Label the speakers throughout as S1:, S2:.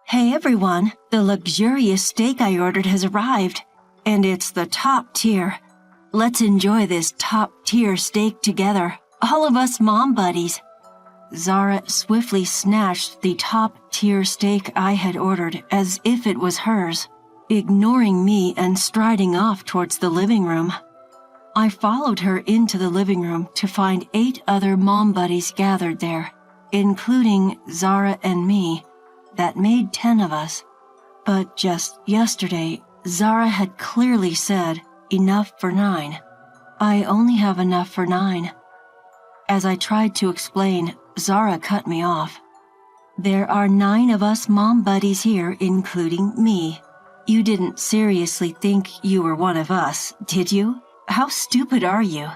S1: Hey everyone, the luxurious steak I ordered has arrived, and it's the top tier. Let's enjoy this top tier steak together, all of us mom buddies. Zara swiftly snatched the top tier steak I had ordered as if it was hers, ignoring me and striding off towards the living room. I followed her into the living room to find 8 other mom buddies gathered there, including Zara and me. That made 10 of us. But just yesterday, Zara had clearly said, enough for 9. I only have enough for 9. As I tried to explain, Zara cut me off. There are 9 of us mom buddies here, including me. You didn't seriously think you were one of us, did you? How stupid are you?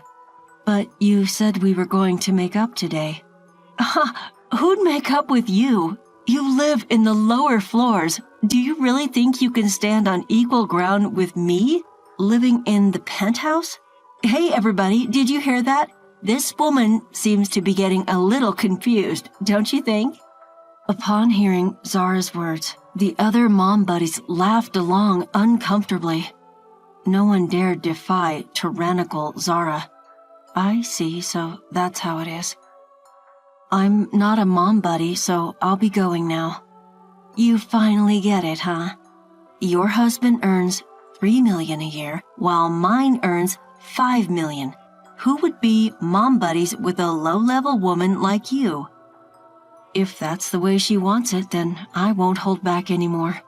S1: But you said we were going to make up today. Who'd make up with you? You live in the lower floors. Do you really think you can stand on equal ground with me, living in the penthouse? Hey everybody, did you hear that? This woman seems to be getting a little confused, don't you think? Upon hearing Zara's words, the other mom buddies laughed along uncomfortably. No one dared defy tyrannical Zara. I see, so that's how it is. I'm not a mom buddy, so I'll be going now. You finally get it, huh? Your husband earns $3 million a year, while mine earns $5 million. Who would be mom buddies with a low-level woman like you? If that's the way she wants it, then I won't hold back anymore.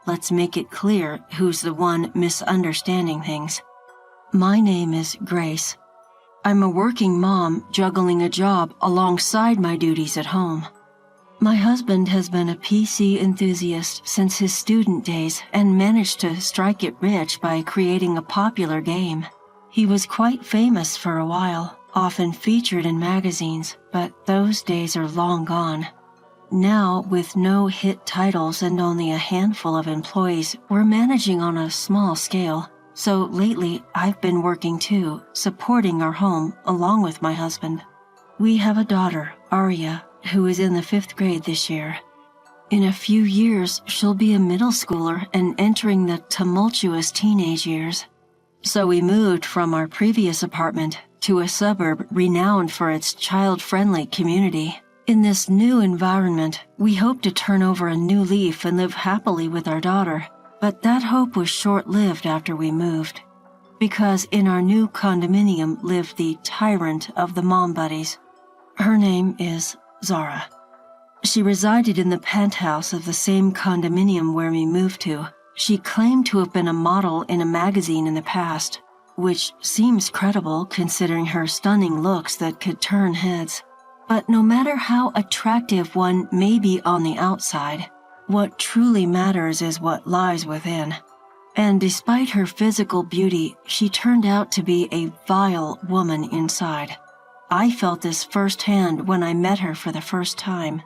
S1: Let's make it clear who's the one misunderstanding things. My name is Grace. I'm a working mom juggling a job alongside my duties at home. My husband has been a PC enthusiast since his student days and managed to strike it rich by creating a popular game. He was quite famous for a while, often featured in magazines, but those days are long gone. Now, with no hit titles and only a handful of employees, we're managing on a small scale. So lately, I've been working too, supporting our home along with my husband. We have a daughter, Aria, who is in the 5th grade this year. In a few years, she'll be a middle schooler and entering the tumultuous teenage years. So we moved from our previous apartment to a suburb renowned for its child-friendly community. In this new environment, we hope to turn over a new leaf and live happily with our daughter. But that hope was short-lived after we moved, because in our new condominium lived the tyrant of the mom buddies. Her name is Zara. She resided in the penthouse of the same condominium where we moved to. She claimed to have been a model in a magazine in the past, which seems credible considering her stunning looks that could turn heads. But no matter how attractive one may be on the outside, what truly matters is what lies within. And despite her physical beauty, she turned out to be a vile woman inside. I felt this firsthand when I met her for the first time.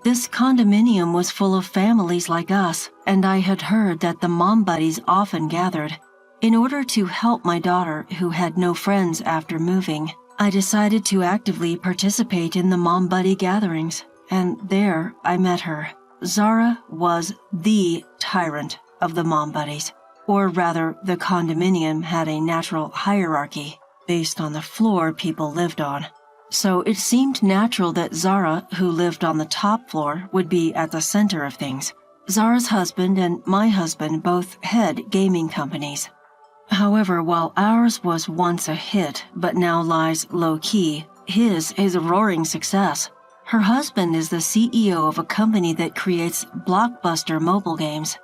S1: This condominium was full of families like us, and I had heard that the mom buddies often gathered. In order to help my daughter, who had no friends after moving, I decided to actively participate in the mom buddy gatherings, and there I met her. Zara was the tyrant of the mom buddies, or rather, the condominium had a natural hierarchy based on the floor people lived on. So it seemed natural that Zara, who lived on the top floor, would be at the center of things. Zara's husband and my husband both head gaming companies. However, while ours was once a hit but now lies low-key, his is a roaring success. Her husband is the CEO of a company that creates blockbuster mobile games.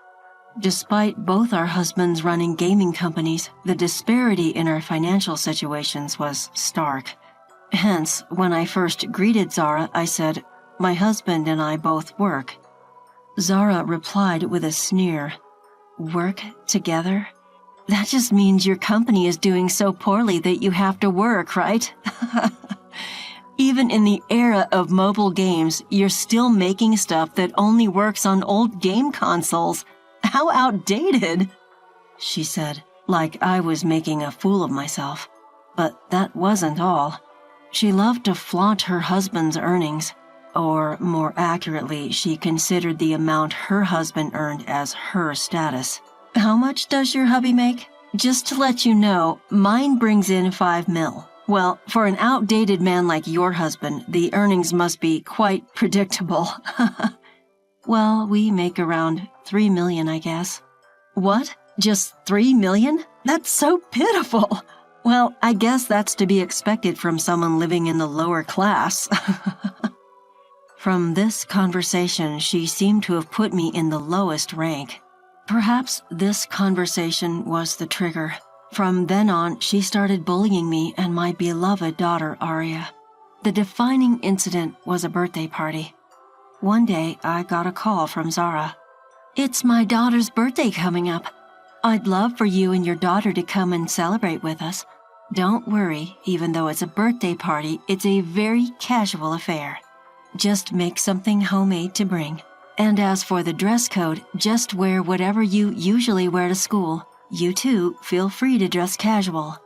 S1: Despite both our husbands running gaming companies, the disparity in our financial situations was stark. Hence, when I first greeted Zara, I said, "My husband and I both work." Zara replied with a sneer, "Work together? That just means your company is doing so poorly that you have to work, right?" Even in the era of mobile games, you're still making stuff that only works on old game consoles. How outdated, she said, like I was making a fool of myself. But that wasn't all. She loved to flaunt her husband's earnings. Or more accurately, she considered the amount her husband earned as her status. How much does your hubby make? Just to let you know, mine brings in $5 million. Well, for an outdated man like your husband, the earnings must be quite predictable. Well, we make around $3 million, I guess. What? Just $3 million? That's so pitiful. Well, I guess that's to be expected from someone living in the lower class. From this conversation, she seemed to have put me in the lowest rank. Perhaps this conversation was the trigger. From then on, she started bullying me and my beloved daughter, Aria. The defining incident was a birthday party. One day, I got a call from Zara. "It's my daughter's birthday coming up. I'd love for you and your daughter to come and celebrate with us. Don't worry, even though it's a birthday party, it's a very casual affair. Just make something homemade to bring. And as for the dress code, just wear whatever you usually wear to school. You too, feel free to dress casual."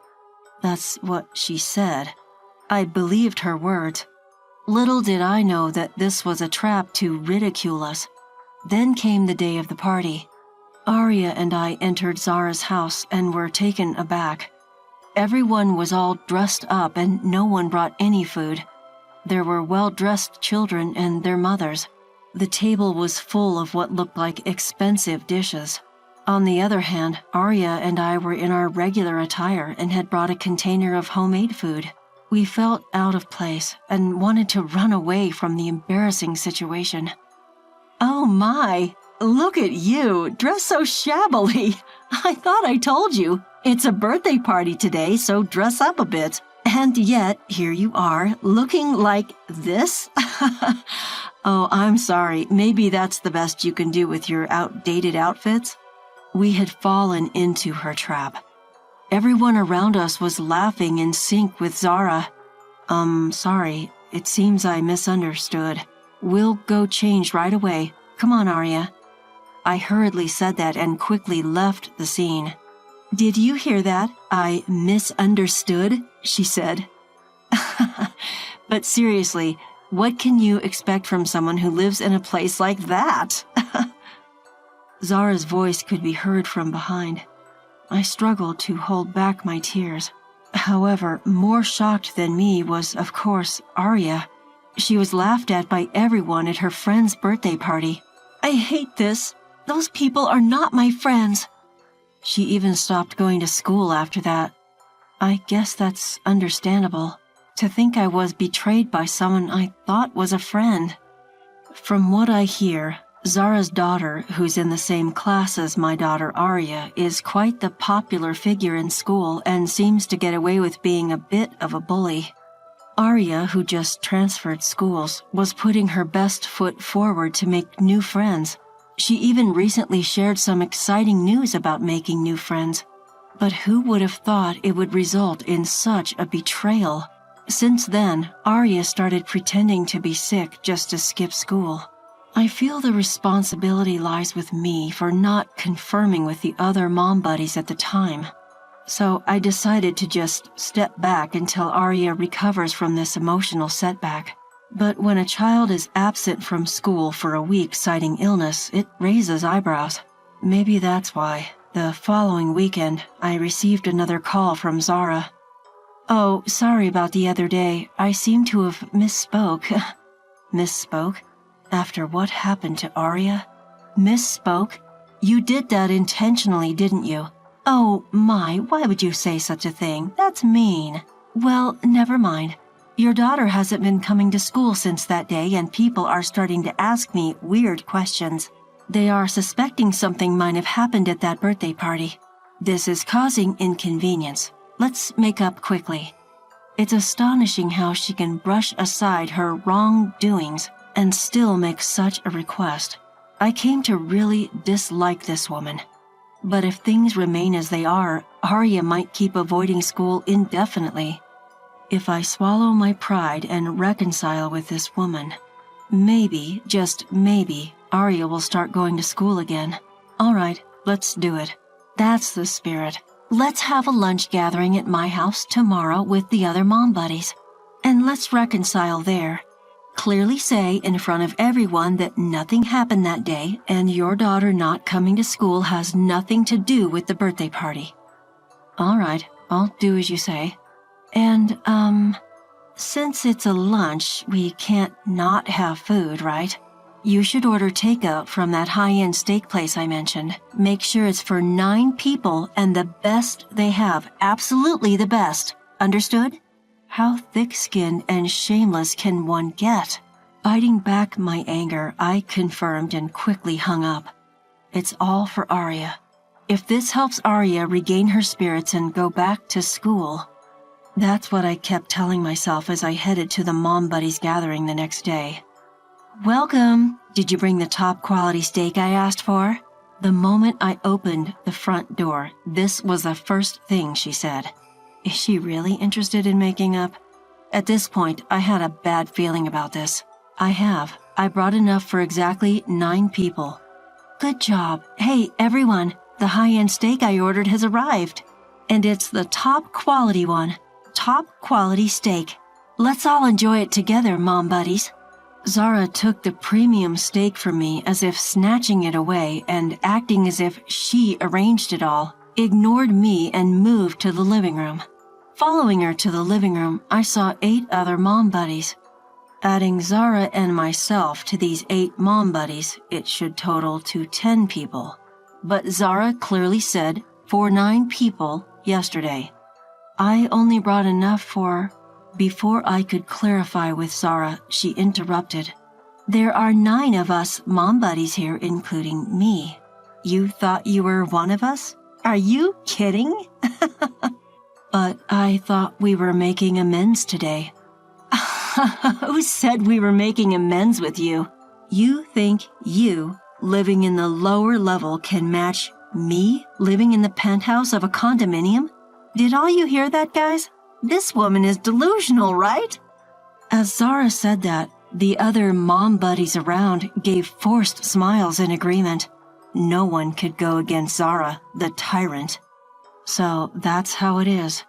S1: That's what she said. I believed her words. Little did I know that this was a trap to ridicule us. Then came the day of the party. Aria and I entered Zara's house and were taken aback. Everyone was all dressed up and no one brought any food. There were well-dressed children and their mothers. The table was full of what looked like expensive dishes. On the other hand, Aria and I were in our regular attire and had brought a container of homemade food. We felt out of place and wanted to run away from the embarrassing situation. "Oh my, look at you, dressed so shabbily. I thought I told you. It's a birthday party today, so dress up a bit. And yet, here you are, looking like this?" "Oh, I'm sorry. Maybe that's the best you can do with your outdated outfits." We had fallen into her trap. Everyone around us was laughing in sync with Zara. Sorry. It seems I misunderstood. We'll go change right away. Come on, Aria." I hurriedly said that and quickly left the scene. "Did you hear that? I misunderstood," she said. But seriously, what can you expect from someone who lives in a place like that? Zara's voice could be heard from behind. I struggled to hold back my tears. However, more shocked than me was, of course, Aria. She was laughed at by everyone at her friend's birthday party. "I hate this. Those people are not my friends." She even stopped going to school after that. I guess that's understandable. To think I was betrayed by someone I thought was a friend. From what I hear, Zara's daughter, who's in the same class as my daughter Aria, is quite the popular figure in school and seems to get away with being a bit of a bully. Aria, who just transferred schools, was putting her best foot forward to make new friends. She even recently shared some exciting news about making new friends. But who would have thought it would result in such a betrayal? Since then, Aria started pretending to be sick just to skip school. I feel the responsibility lies with me for not confirming with the other mom buddies at the time. So I decided to just step back until Aria recovers from this emotional setback. But when a child is absent from school for a week citing illness, it raises eyebrows. Maybe that's why. The following weekend, I received another call from Zara. "Oh, sorry about the other day. I seem to have misspoke." Misspoke? After what happened to Aria? Misspoke? You did that intentionally, didn't you? "Oh, my, why would you say such a thing? That's mean." "Well, never mind. Your daughter hasn't been coming to school since that day and people are starting to ask me weird questions. They are suspecting something might have happened at that birthday party. This is causing inconvenience. Let's make up quickly." It's astonishing how she can brush aside her wrongdoings and still make such a request. I came to really dislike this woman. But if things remain as they are, Aria might keep avoiding school indefinitely. If I swallow my pride and reconcile with this woman, maybe, just maybe, Aria will start going to school again. All right, let's do it. That's the spirit. Let's have a lunch gathering at my house tomorrow with the other mom buddies. And let's reconcile there. Clearly say in front of everyone that nothing happened that day and your daughter not coming to school has nothing to do with the birthday party. All right, I'll do as you say. And, since it's a lunch, we can't not have food, right? You should order takeout from that high-end steak place I mentioned. Make sure it's for 9 people and the best they have. Absolutely the best. Understood? How thick-skinned and shameless can one get? Biting back my anger, I confirmed and quickly hung up. It's all for Arya. If this helps Arya regain her spirits and go back to school. That's what I kept telling myself as I headed to the Mom Buddies gathering the next day. Welcome. Did you bring the top quality steak I asked for? The moment I opened the front door, this was the first thing she said. Is she really interested in making up? At this point, I had a bad feeling about this. I brought enough for exactly 9 people. Good job. Hey, everyone, the high-end steak I ordered has arrived. And it's the top quality one. Top quality steak. Let's all enjoy it together, Mom Buddies. Zara took the premium steak from me as if snatching it away and acting as if she arranged it all, ignored me and moved to the living room. Following her to the living room, I saw 8 other Mom Buddies. Adding Zara and myself to these 8 Mom Buddies, it should total to 10 people. But Zara clearly said for 9 people yesterday. I only brought enough for... Before I could clarify with Zara, she interrupted. There are 9 of us Mom Buddies here, including me. You thought you were one of us? Are you kidding? But I thought we were making amends today. Who said we were making amends with you? You think you, living in the lower level, can match me, living in the penthouse of a condominium? Did all you hear that, guys? This woman is delusional, right? As Zara said that, the other Mom Buddies around gave forced smiles in agreement. No one could go against Zara, the tyrant. So that's how it is.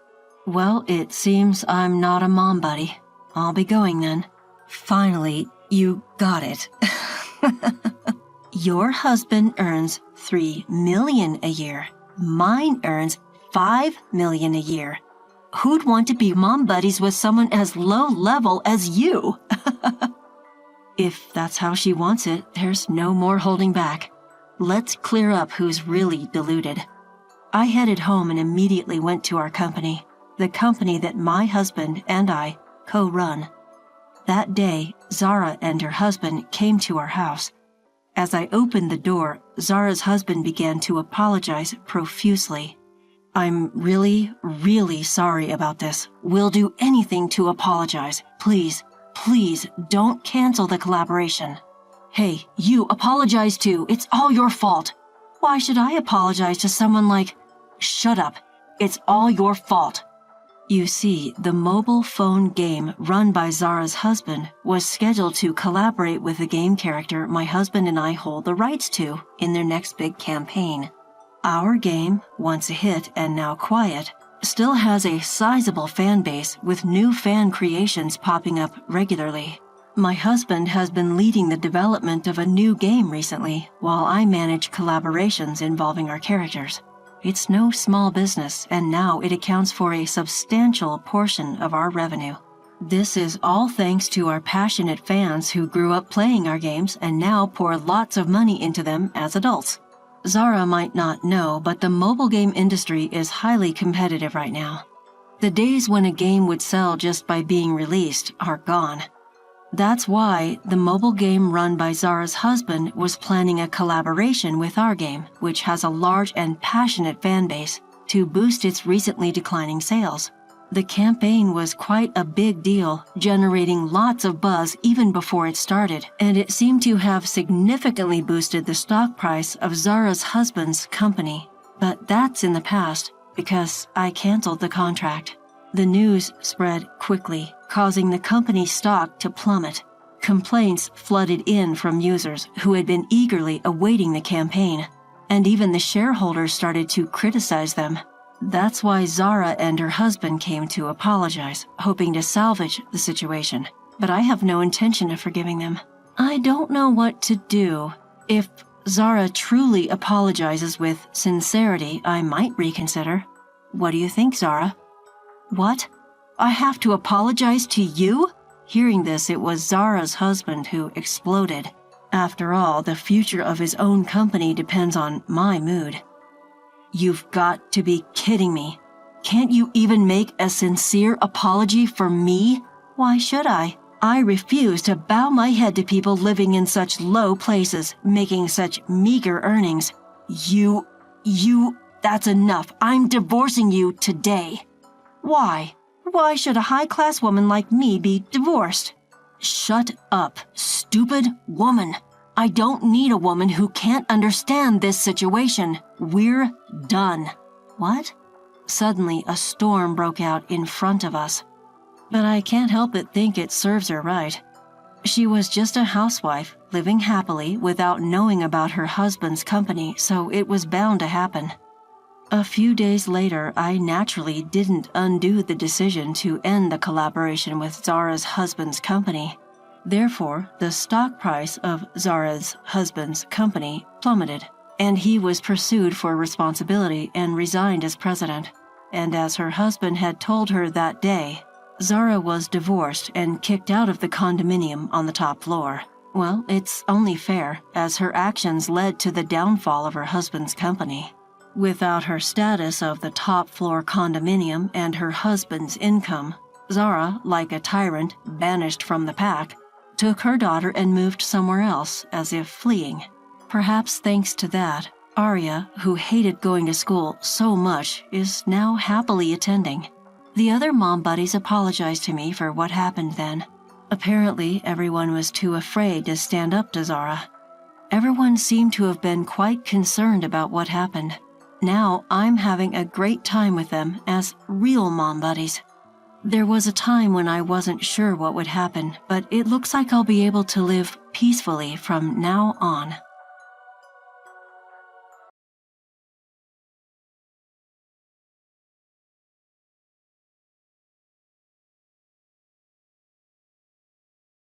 S1: Well, it seems I'm not a Mom Buddy. I'll be going then. Finally, you got it. Your husband earns $3 million a year. Mine earns $5 million a year. Who'd want to be Mom Buddies with someone as low level as you? If that's how she wants it, there's no more holding back. Let's clear up who's really deluded. I headed home and immediately went to our company, the company that my husband and I co-run. That day, Zara and her husband came to our house. As I opened the door, Zara's husband began to apologize profusely. I'm really, really sorry about this. We'll do anything to apologize. Please, please don't cancel the collaboration. Hey, you apologize too. It's all your fault. Why should I apologize to someone like... Shut up. It's all your fault. You see, the mobile phone game run by Zara's husband was scheduled to collaborate with the game character my husband and I hold the rights to in their next big campaign. Our game, once a hit and now quiet, still has a sizable fan base with new fan creations popping up regularly. My husband has been leading the development of a new game recently, while I manage collaborations involving our characters. It's no small business, and now it accounts for a substantial portion of our revenue. This is all thanks to our passionate fans who grew up playing our games and now pour lots of money into them as adults. Zara might not know, but the mobile game industry is highly competitive right now. The days when a game would sell just by being released are gone. That's why the mobile game run by Zara's husband was planning a collaboration with our game, which has a large and passionate fan base, to boost its recently declining sales. The campaign was quite a big deal, generating lots of buzz even before it started, and it seemed to have significantly boosted the stock price of Zara's husband's company. But that's in the past, because I canceled the contract. The news spread quickly, causing the company's stock to plummet. Complaints flooded in from users who had been eagerly awaiting the campaign, and even the shareholders started to criticize them. That's why Zara and her husband came to apologize, hoping to salvage the situation. but I have no intention of forgiving them. I don't know what to do. If Zara truly apologizes with sincerity, I might reconsider. What do you think, Zara? What? I have to apologize to you? Hearing this, it was Zara's husband who exploded. After all, the future of his own company depends on my mood. You've got to be kidding me. Can't you even make a sincere apology for me? Why should I? I refuse to bow my head to people living in such low places, making such meager earnings. That's enough. I'm divorcing you today. Why? Why should a high-class woman like me be divorced? Shut up, stupid woman. I don't need a woman who can't understand this situation. We're done. What? Suddenly, a storm broke out in front of us. But I can't help but think it serves her right. She was just a housewife, living happily without knowing about her husband's company, so it was bound to happen. A few days later, I naturally didn't undo the decision to end the collaboration with Zara's husband's company. Therefore, the stock price of Zara's husband's company plummeted, and he was pursued for responsibility and resigned as president. And as her husband had told her that day, Zara was divorced and kicked out of the condominium on the top floor. Well, it's only fair, as her actions led to the downfall of her husband's company. Without her status of the top floor condominium and her husband's income, Zara, like a tyrant banished from the pack, took her daughter and moved somewhere else as if fleeing. Perhaps thanks to that, Arya, who hated going to school so much, is now happily attending. The other mom buddies apologized to me for what happened then. Apparently, everyone was too afraid to stand up to Zara. Everyone seemed to have been quite concerned about what happened. Now I'm having a great time with them as real mom buddies. There was a time when I wasn't sure what would happen, but it looks like I'll be able to live peacefully from now on.